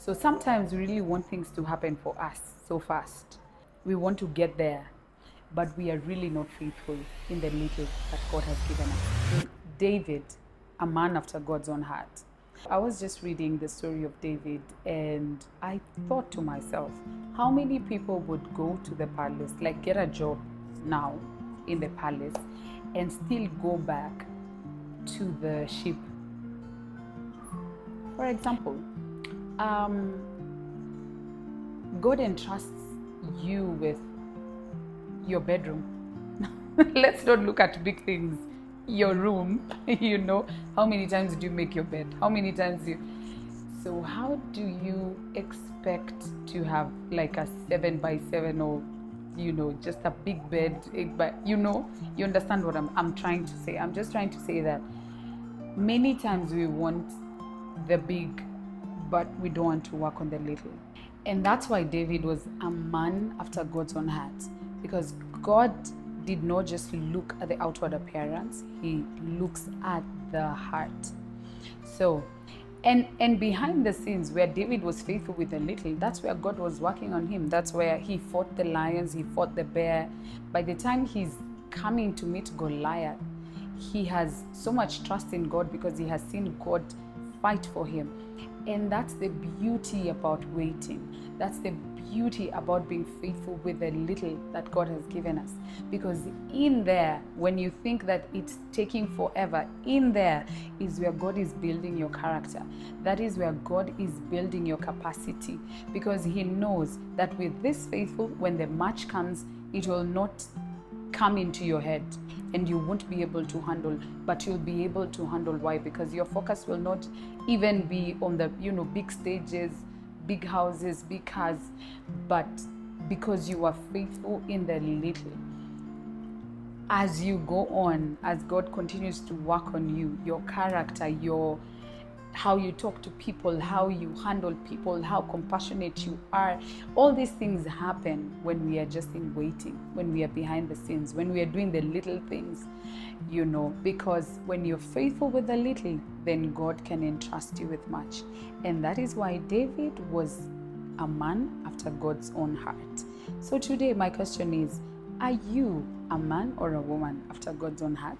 So sometimes we really want things to happen for us so fast. We want to get there, but we are really not faithful in the little that God has given us. David, a man after God's own heart. I was just reading the story of David and I thought to myself, how many people would go to the palace, like get a job now in the palace and still go back to the sheep? For example, God entrusts you with your bedroom. Let's not look at big things. Your room, how many times do you make your bed? How many times do you? So how do you expect to have like a 7x7 or, just a big bed? But you understand what I'm trying to say. I'm just trying to say that many times we want the big, but we don't want to work on the little. And that's why David was a man after God's own heart, because God did not just look at the outward appearance, he looks at the heart. So, and behind the scenes where David was faithful with the little, that's where God was working on him. That's where he fought the lions, he fought the bear. By the time he's coming to meet Goliath, he has so much trust in God because he has seen God fight for him. And that's the beauty about waiting. That's the beauty about being faithful with the little that God has given us. Because in there, when you think that it's taking forever, in there is where God is building your character. That is where God is building your capacity. Because he knows that with this faithful, when the match comes, it will not come into your head and you won't be able to handle, but you'll be able to handle. Why? Because your focus will not even be on the big stages, big houses, big cars, but because you are faithful in the little. As you go on, as God continues to work on you, your character, how you talk to people, how you handle people, how compassionate you are. All these things happen when we are just in waiting, when we are behind the scenes, when we are doing the little things, because when you're faithful with the little, then God can entrust you with much. And that is why David was a man after God's own heart. So today, my question is, are you a man or a woman after God's own heart?